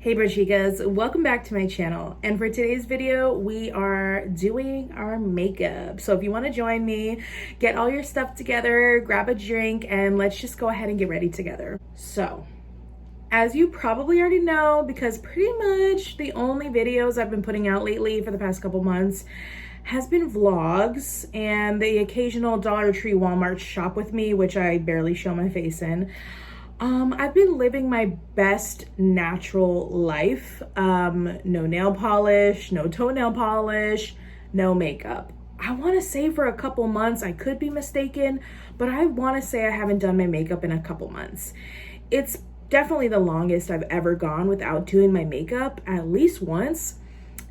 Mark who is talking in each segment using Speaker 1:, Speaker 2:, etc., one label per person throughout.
Speaker 1: Hey BROCHIKAS, welcome back to my channel. And for today's video, we are doing our makeup. So if you want to join me, get all your stuff together, grab a drink, and let's just go ahead and get ready together. So, as you probably already know, because pretty much the only videos I've been putting out lately for the past couple months has been vlogs and the occasional Dollar Tree Walmart shop with me, which I barely show my face in. I've been living my best natural life. No nail polish, no toenail polish, no makeup. I want to say for a couple months, I could be mistaken, but I want to say I haven't done my makeup in a couple months. It's definitely the longest I've ever gone without doing my makeup, at least once.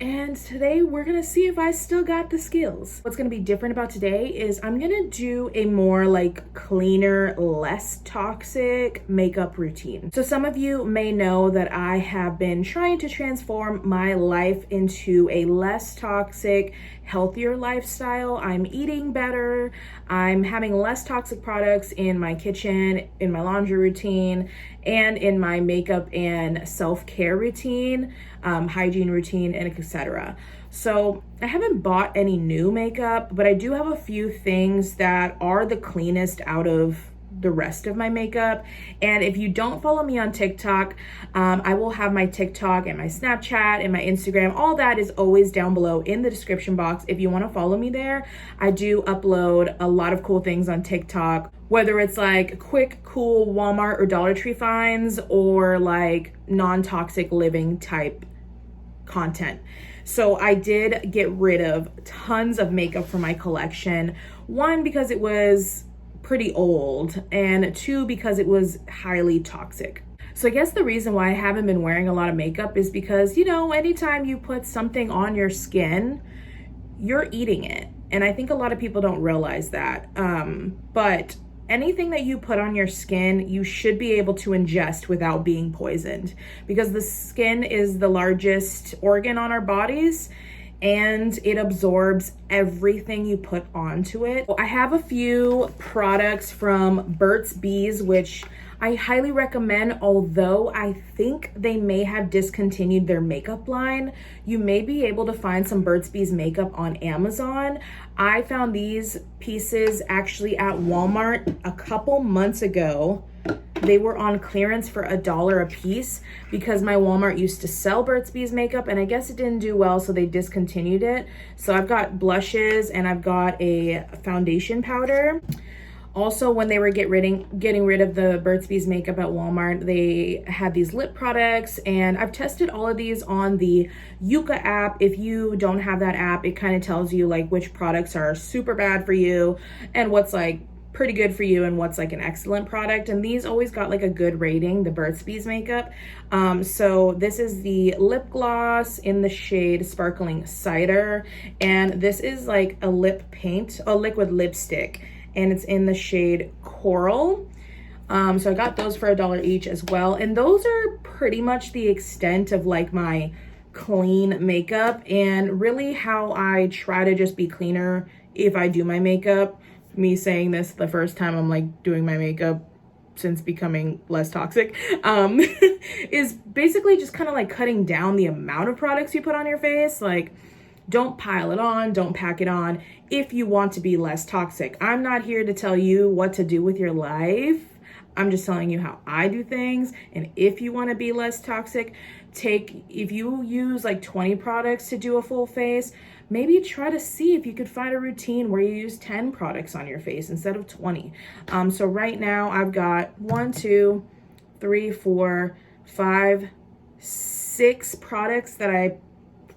Speaker 1: And today we're gonna see if I still got the skills. What's gonna be different about today is I'm gonna do a more like cleaner, less toxic makeup routine. So some of you may know that I have been trying to transform my life into a less toxic, healthier lifestyle. I'm eating better. I'm having less toxic products in my kitchen, in my laundry routine, and in my makeup and self-care routine, hygiene routine, and etc. So I haven't bought any new makeup, but I do have a few things that are the cleanest out of the rest of my makeup. And if you don't follow me on TikTok, I will have my TikTok and my Snapchat and my Instagram. All that is always down below in the description box if you want to follow me there. I do upload a lot of cool things on TikTok, whether it's like quick, cool Walmart or Dollar Tree finds or like non-toxic living type content. So I did get rid of tons of makeup from my collection. One, because it was pretty old, and two, because it was highly toxic. So I guess the reason why I haven't been wearing a lot of makeup is because, you know, anytime you put something on your skin, you're eating it. And I think a lot of people don't realize that. But anything that you put on your skin, you should be able to ingest without being poisoned, because the skin is the largest organ on our bodies and it absorbs everything you put onto it. I have a few products from Burt's Bees, which I highly recommend, although I think they may have discontinued their makeup line. You may be able to find some Burt's Bees makeup on Amazon. I found these pieces actually at Walmart a couple months ago. They were on clearance for $1 a piece because my Walmart used to sell Burt's Bees makeup, and I guess it didn't do well, so they discontinued it. So I've got blushes and I've got a foundation powder. Also, when they were getting rid of the Burt's Bees makeup at Walmart, they had these lip products, and I've tested all of these on the Yuka app. If you don't have that app, it kind of tells you like which products are super bad for you and what's like pretty good for you and what's like an excellent product. And these always got like a good rating, the Burt's Bees makeup. So this is the lip gloss in the shade Sparkling Cider, and this is like a lip paint, a liquid lipstick, and it's in the shade Coral. So I got those for $1 each as well. And those are pretty much the extent of like my clean makeup, and really how I try to just be cleaner if I do my makeup. Me saying this the first time I'm like doing my makeup since becoming less toxic, is basically just kind of like cutting down the amount of products you put on your face. Like, don't pile it on, don't pack it on if you want to be less toxic. I'm not here to tell you what to do with your life. I'm just telling you how I do things. And if you want to be less toxic, if you use like 20 products to do a full face, maybe try to see if you could find a routine where you use 10 products on your face instead of 20. So right now I've got 1, 2, 3, 4, 5, 6 products that I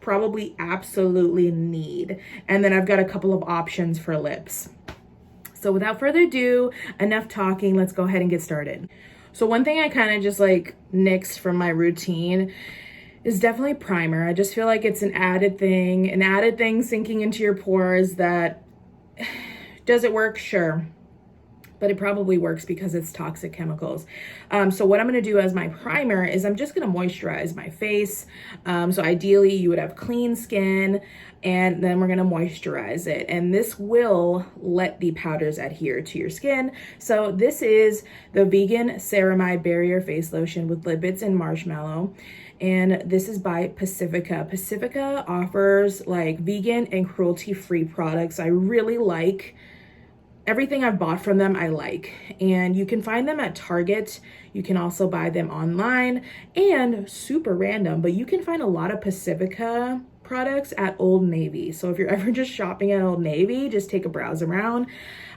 Speaker 1: probably absolutely need. And then I've got a couple of options for lips. So without further ado, enough talking, let's go ahead and get started. So one thing I kind of just like nixed from my routine is definitely primer. I just feel like it's an added thing sinking into your pores that, does it work? Sure. But it probably works because it's toxic chemicals. So what I'm gonna do as my primer is I'm just gonna moisturize my face. So ideally you would have clean skin, and then we're gonna moisturize it. And this will let the powders adhere to your skin. So this is the vegan Ceramide Barrier Face Lotion with lipids and marshmallow. and this is by Pacifica. Pacifica offers like vegan and cruelty-free products. I really like everything I've bought from them. I like, and you can find them at Target. You can also buy them online, and super random, but you can find a lot of Pacifica products at Old Navy. So if you're ever just shopping at Old Navy, just take a browse around.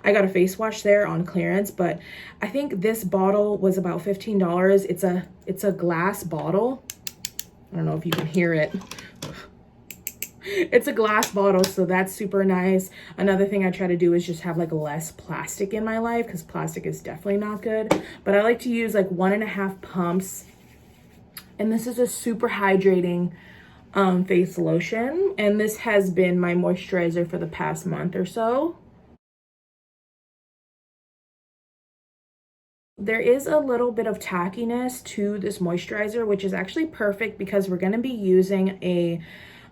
Speaker 1: I got a face wash there on clearance, but I think this bottle was about $15. It's a glass bottle. I don't know if you can hear it. It's a glass bottle, so that's super nice. Another thing I try to do is just have like less plastic in my life, because plastic is definitely not good. But I like to use like 1.5 pumps. And this is a super hydrating face lotion. And this has been my moisturizer for the past month or so. There is a little bit of tackiness to this moisturizer, which is actually perfect because we're going to be using a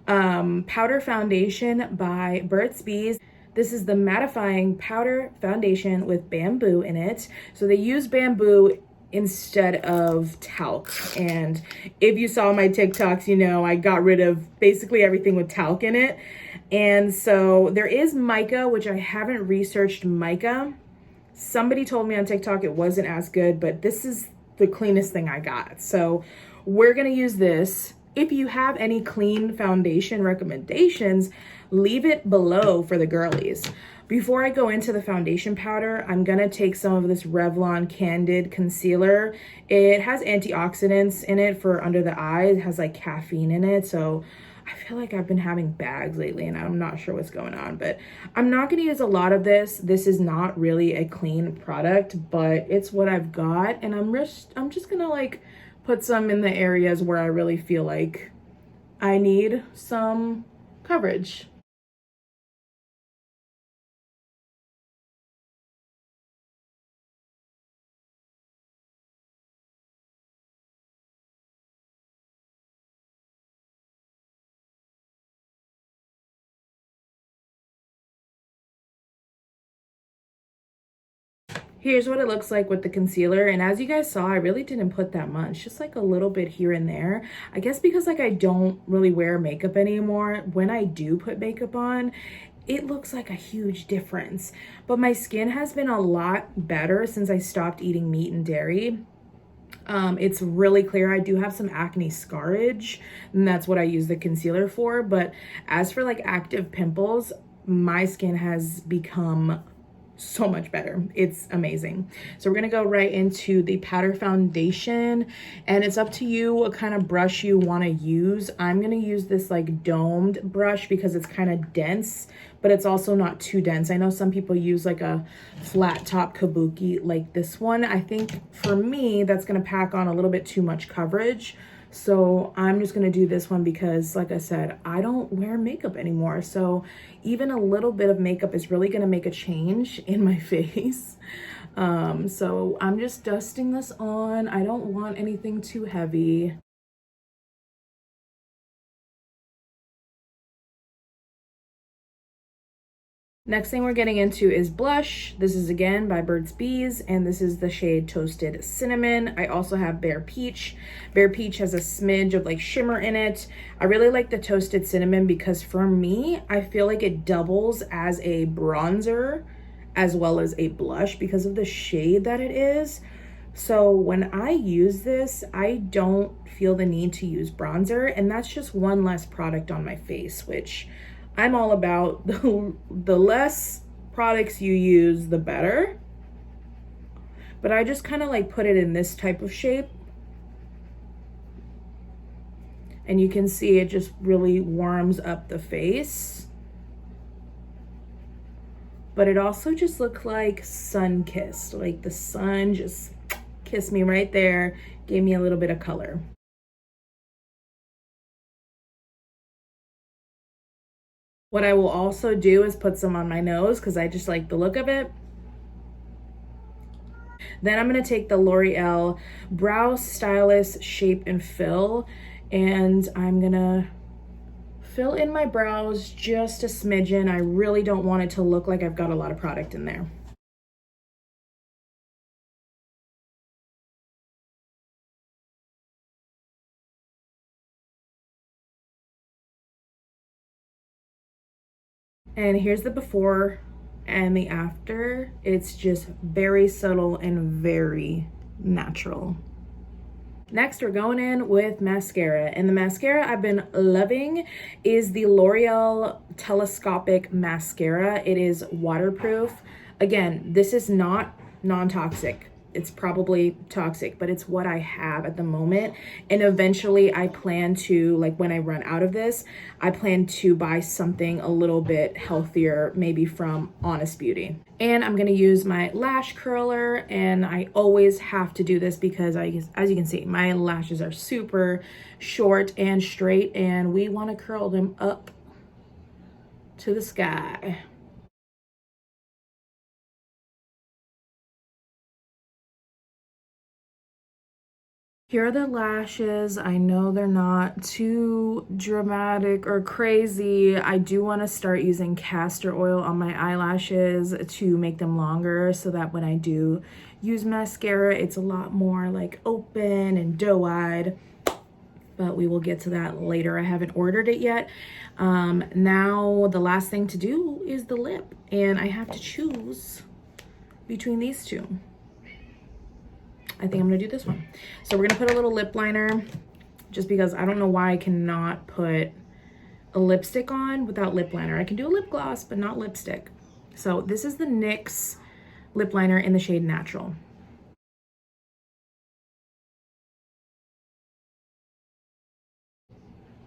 Speaker 1: powder foundation by Burt's Bees. This is the Mattifying powder foundation with bamboo in it. So they use bamboo instead of talc. And if you saw my TikToks, you know I got rid of basically everything with talc in it. And so there is mica, which I haven't researched mica. Somebody told me on TikTok it wasn't as good, but this is the cleanest thing I got. So we're gonna use this. If you have any clean foundation recommendations, leave it below for the girlies. Before I go into the foundation powder, I'm gonna take some of this Revlon Candid Concealer. It has antioxidants in it for under the eyes. It has like caffeine in it, so I feel like I've been having bags lately and I'm not sure what's going on, but I'm not gonna use a lot of this. This is not really a clean product, but it's what I've got, and I'm just gonna like put some in the areas where I really feel like I need some coverage. Here's what it looks like with the concealer, and as you guys saw, I really didn't put that much, just like a little bit here and there. I guess because like I don't really wear makeup anymore, when I do put makeup on, it looks like a huge difference. But my skin has been a lot better since I stopped eating meat and dairy. It's really clear. I do have some acne scarage, and that's what I use the concealer for. But as for like active pimples, my skin has become so much better. It's amazing. So we're gonna go right into the powder foundation, and it's up to you what kind of brush you want to use. I'm gonna use this like domed brush because it's kind of dense, but it's also not too dense. I know some people use like a flat top kabuki like this one. I think for me that's gonna pack on a little bit too much coverage. So I'm just gonna do this one because, like I said, I don't wear makeup anymore. So even a little bit of makeup is really gonna make a change in my face. So I'm just dusting this on. I don't want anything too heavy. Next thing we're getting into is blush. This is again by Burt's Bees, and this is the shade Toasted Cinnamon. I also have Bare Peach. Bare Peach has a smidge of like shimmer in it. I really like the Toasted Cinnamon because for me, I feel like it doubles as a bronzer as well as a blush because of the shade that it is. So when I use this, I don't feel the need to use bronzer, and that's just one less product on my face, which I'm all about. The less products you use, the better. But I just kind of like put it in this type of shape. And you can see it just really warms up the face. But it also just looked like sun-kissed. Like the sun just kissed me right there, gave me a little bit of color. What I will also do is put some on my nose because I just like the look of it. Then I'm going to take the L'Oreal Brow Stylist Shape and Fill, and I'm going to fill in my brows just a smidgen. I really don't want it to look like I've got a lot of product in there. And here's the before and the after. It's just very subtle and very natural. Next, we're going in with mascara. And the mascara I've been loving is the L'Oreal Telescopic Mascara. It is waterproof. Again, this is not non-toxic. It's probably toxic, but it's what I have at the moment. And eventually I plan to, like when I run out of this, I plan to buy something a little bit healthier, maybe from Honest Beauty. And I'm gonna use my lash curler, and I always have to do this because as you can see, my lashes are super short and straight, and we wanna curl them up to the sky. Here are the lashes. I know they're not too dramatic or crazy. I do want to start using castor oil on my eyelashes to make them longer so that when I do use mascara, it's a lot more like open and doe-eyed. But we will get to that later. I haven't ordered it yet. Now the last thing to do is the lip, and I have to choose between these two. I think I'm gonna do this one. So we're gonna put a little lip liner, just because I don't know why I cannot put a lipstick on without lip liner. I can do a lip gloss, but not lipstick. So this is the NYX lip liner in the shade Natural.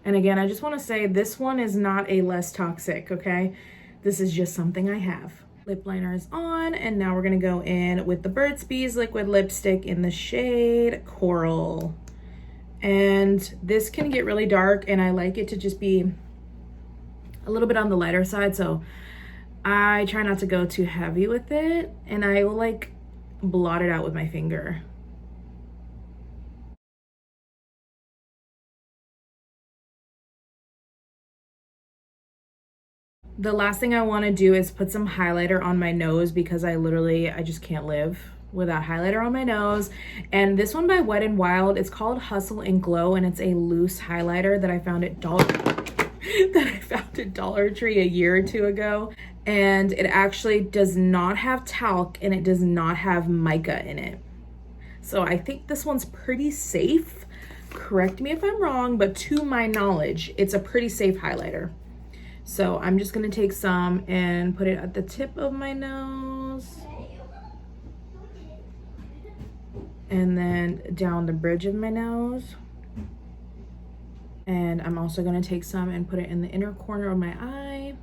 Speaker 1: And again, I just wanna say this one is not a less toxic, okay? This is just something I have. Lip liner is on, and now we're gonna go in with the Burt's Bees liquid lipstick in the shade Coral. And this can get really dark, and I like it to just be a little bit on the lighter side, so I try not to go too heavy with it, and I will like blot it out with my finger. The last thing I want to do is put some highlighter on my nose, because I just can't live without highlighter on my nose. And this one by Wet n Wild, it's called Hustle and Glow, and it's a loose highlighter that I found at Dollar Tree a year or two ago. And it actually does not have talc, and it does not have mica in it. So I think this one's pretty safe. Correct me if I'm wrong, but to my knowledge, it's a pretty safe highlighter. So I'm just gonna take some and put it at the tip of my nose, and then down the bridge of my nose. And I'm also gonna take some and put it in the inner corner of my eye.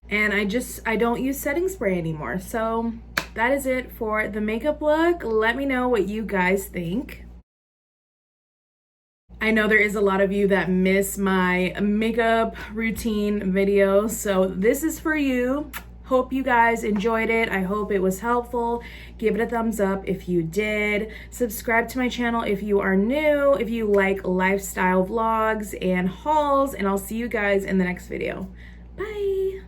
Speaker 1: And I don't use setting spray anymore. So that is it for the makeup look. Let me know what you guys think. I know there is a lot of you that miss my makeup routine video, so this is for you. Hope you guys enjoyed it. I hope it was helpful. Give it a thumbs up if you did. Subscribe to my channel if you are new, if you like lifestyle vlogs and hauls, and I'll see you guys in the next video. Bye.